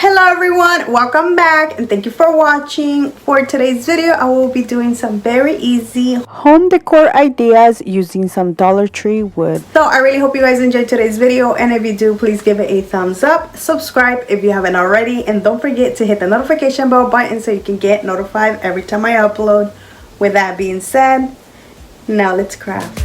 Hello everyone, welcome back and thank you for watching. For today's video I will be doing some very easy home decor ideas using some Dollar Tree wood. So I really hope you guys enjoyed today's video, and if you do, please give it a thumbs up, subscribe if you haven't already, and don't forget to hit the notification bell button so you can get notified every time I upload. With that being said, now let's craft.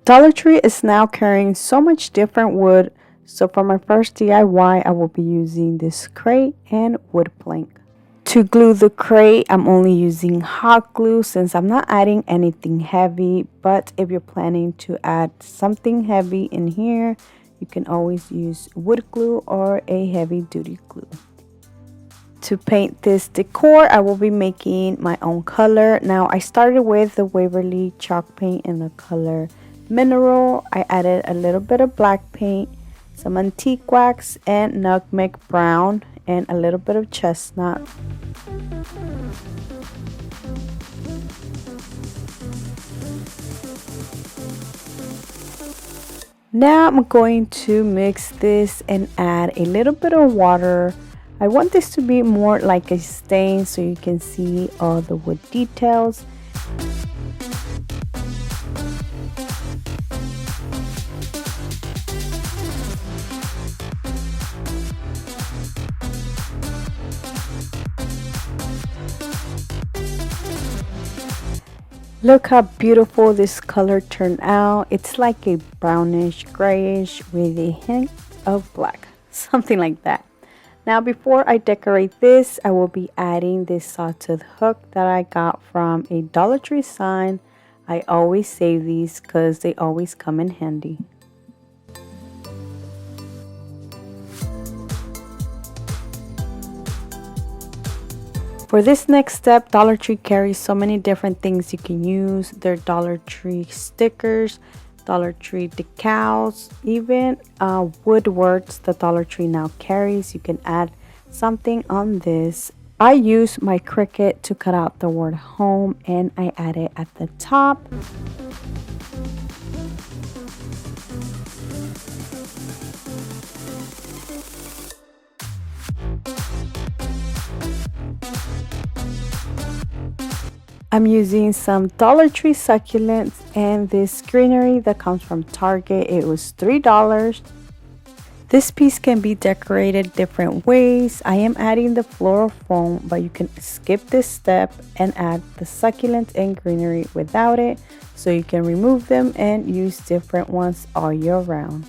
Dollar Tree is now carrying so much different wood. So for my first DIY, I will be using this crate and wood plank. To glue the crate, I'm only using hot glue since I'm not adding anything heavy. But if you're planning to add something heavy in here, you can always use wood glue or a heavy duty glue. To paint this decor, I will be making my own color. Now I started with the Waverly chalk paint in the color Mineral. I added a little bit of black paint, some antique wax and nutmeg brown, and a little bit of chestnut. Now I'm going to mix this and add a little bit of water. I want this to be more like a stain so you can see all the wood details. Look how beautiful this color turned out. It's like a brownish grayish with a hint of black, something like that. Now before I decorate this, I will be adding this sawtooth hook that I got from a Dollar Tree sign. I always save these because they always come in handy. For this next step, Dollar Tree carries so many different things you can use. Their Dollar Tree stickers, Dollar Tree decals, even wood words that Dollar Tree now carries. You can add something on this. I use my Cricut to cut out the word home and I add it at the top. I'm using some Dollar Tree succulents and this greenery that comes from Target. It was $3. This piece can be decorated different ways. I am adding the floral foam, but you can skip this step and add the succulents and greenery without it, so you can remove them and use different ones all year round.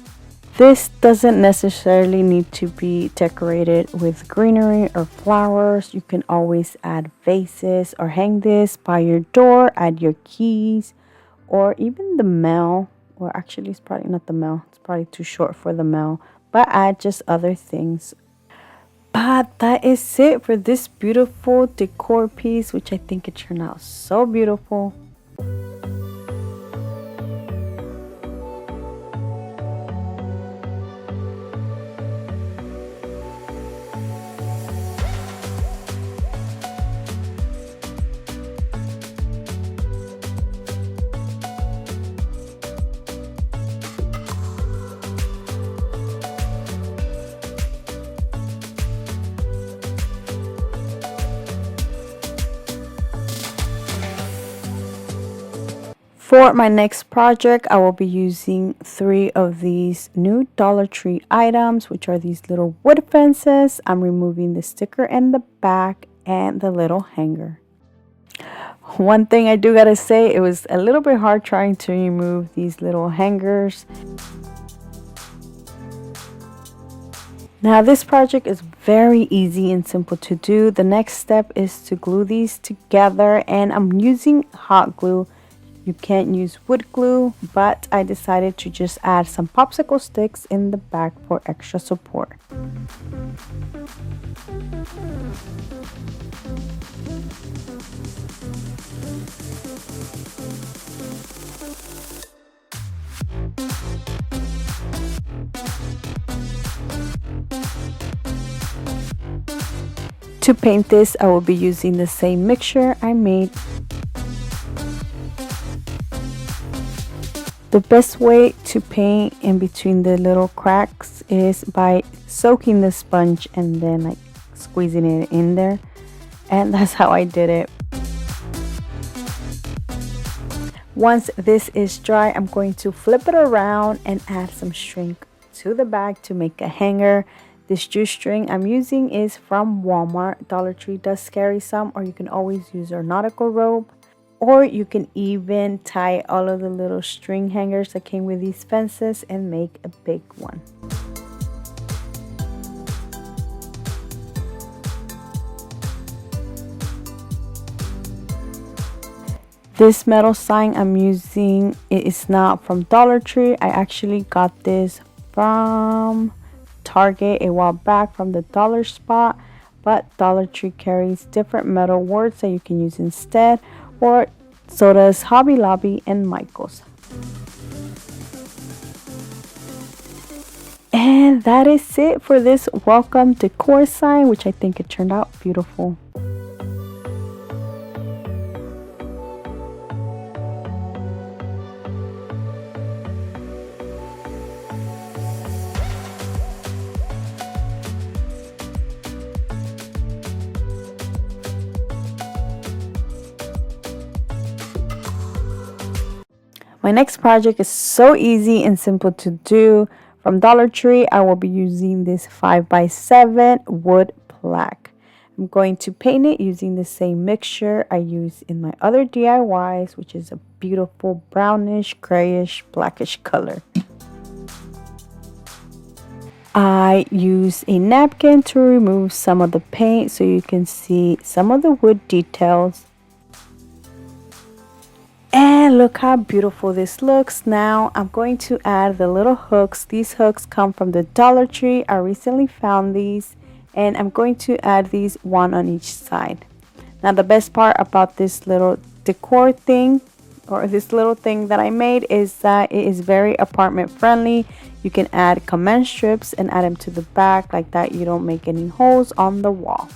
This doesn't necessarily need to be decorated with greenery or flowers. You can always add vases or hang this by your door, add your keys, or even the mail. Or actually, it's probably not the mail. It's probably too short for the mail. But add just other things. But that is it for this beautiful decor piece, which I think it turned out so beautiful. For my next project, I will be using 3 of these new Dollar Tree items, which are these little wood fences. I'm removing the sticker in the back and the little hanger. One thing I do gotta say, it was a little bit hard trying to remove these little hangers. Now this project is very easy and simple to do. The next step is to glue these together, and I'm using hot glue. You can't use wood glue, but I decided to just add some popsicle sticks in the back for extra support. To paint this, I will be using the same mixture I made The best way to paint in between the little cracks is by soaking the sponge and then like squeezing it in there, and that's how I did it. Once this is dry, I'm going to flip it around and add some string to the back to make a hanger. This jewelry I'm using is from Walmart. Dollar Tree does carry some, or you can always use your nautical rope, or you can even tie all of the little string hangers that came with these fences and make a big one. This metal sign I'm using, it is not from Dollar Tree. I actually got this from Target a while back from the dollar spot, but Dollar Tree carries different metal words that you can use instead, or so does Hobby Lobby and Michael's. And that is it for this welcome decor sign, which I think it turned out beautiful. My next project is so easy and simple to do. From Dollar Tree, I will be using this 5x7 wood plaque. I'm going to paint it using the same mixture I use in my other DIYs, which is a beautiful brownish, grayish, blackish color. I use a napkin to remove some of the paint so you can see some of the wood details. And look how beautiful this looks. Now I'm going to add the little hooks. These hooks come from the Dollar Tree. I recently found these, and I'm going to add these one on each side. Now the best part about this little decor thing, or this little thing that I made, is that it is very apartment friendly. You can add comment strips and add them to the back like that. You don't make any holes on the wall.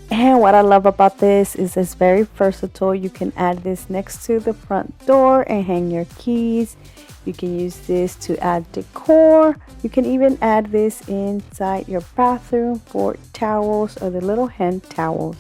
And what I love about this is it's very versatile. You can add this next to the front door and hang your keys. You can use this to add decor. You can even add this inside your bathroom for towels or the little hand towels.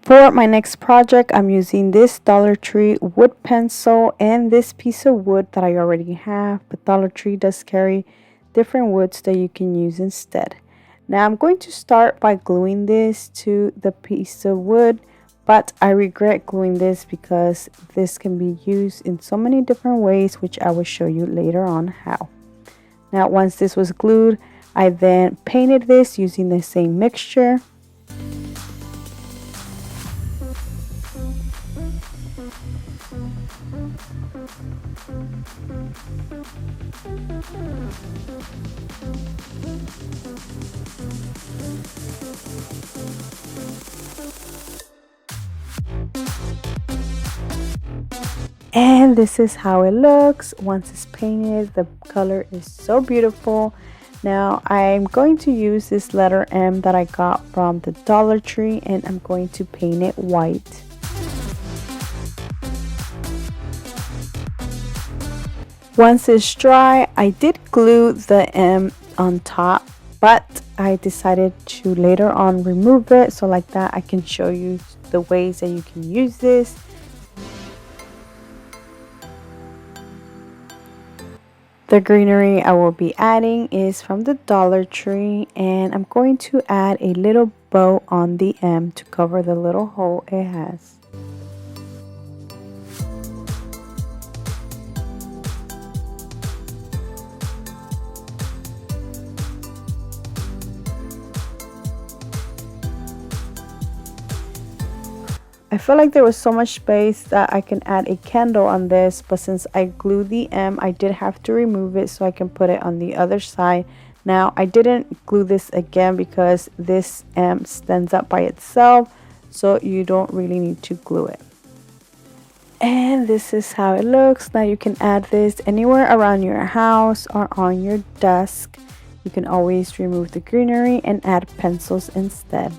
For my next project, I'm using this Dollar Tree wood pencil and this piece of wood that I already have, but Dollar Tree does carry different woods that you can use instead. Now I'm going to start by gluing this to the piece of wood, but I regret gluing this because this can be used in so many different ways, which I will show you later on how. Now once this was glued, I then painted this using the same mixture. And this is how it looks once it's painted. The color is so beautiful. Now I'm going to use this letter M that I got from the Dollar Tree, and I'm going to paint it white. Once it's dry, I did glue the M on top, but I decided to later on remove it, so like that I can show you the ways that you can use this. The greenery I will be adding is from the Dollar Tree, and I'm going to add a little bow on the M to cover the little hole it has. I feel like there was so much space that I can add a candle on this, but since I glued the M, I did have to remove it so I can put it on the other side. Now, I didn't glue this again because this M stands up by itself, so you don't really need to glue it. And this is how it looks. Now you can add this anywhere around your house or on your desk. You can always remove the greenery and add pencils instead.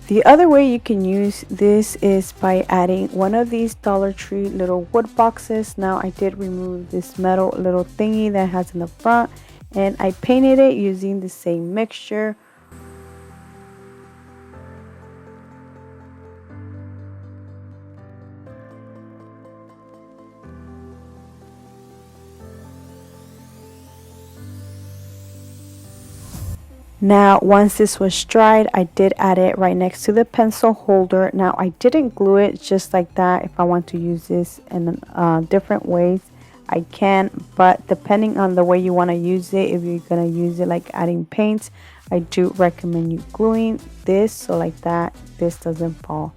The other way you can use this is by adding one of these Dollar Tree little wood boxes. Now I did remove this metal little thingy that has in the front, and I painted it using the same mixture. Now, once this was dried, I did add it right next to the pencil holder. Now, I didn't glue it just like that. If I want to use this in different ways, I can. But depending on the way you want to use it, if you're going to use it like adding paints, I do recommend you gluing this so like that, this doesn't fall.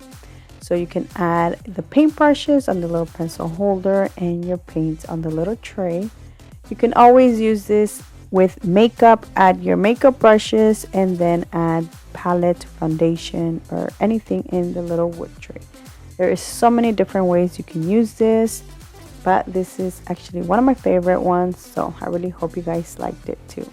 So you can add the paint brushes on the little pencil holder and your paints on the little tray. You can always use this with makeup. Add your makeup brushes and then add palette, foundation, or anything in the little wood tray. There is so many different ways you can use this, but this is actually one of my favorite ones, so I really hope you guys liked it too.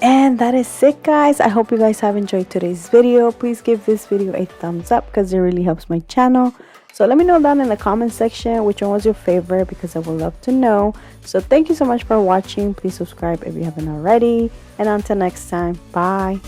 And that is it, guys. I hope you guys have enjoyed today's video. Please give this video a thumbs up because it really helps my channel. So let me know down in the comment section which one was your favorite, because I would love to know. So thank you so much for watching. Please subscribe if you haven't already, and until next time, bye.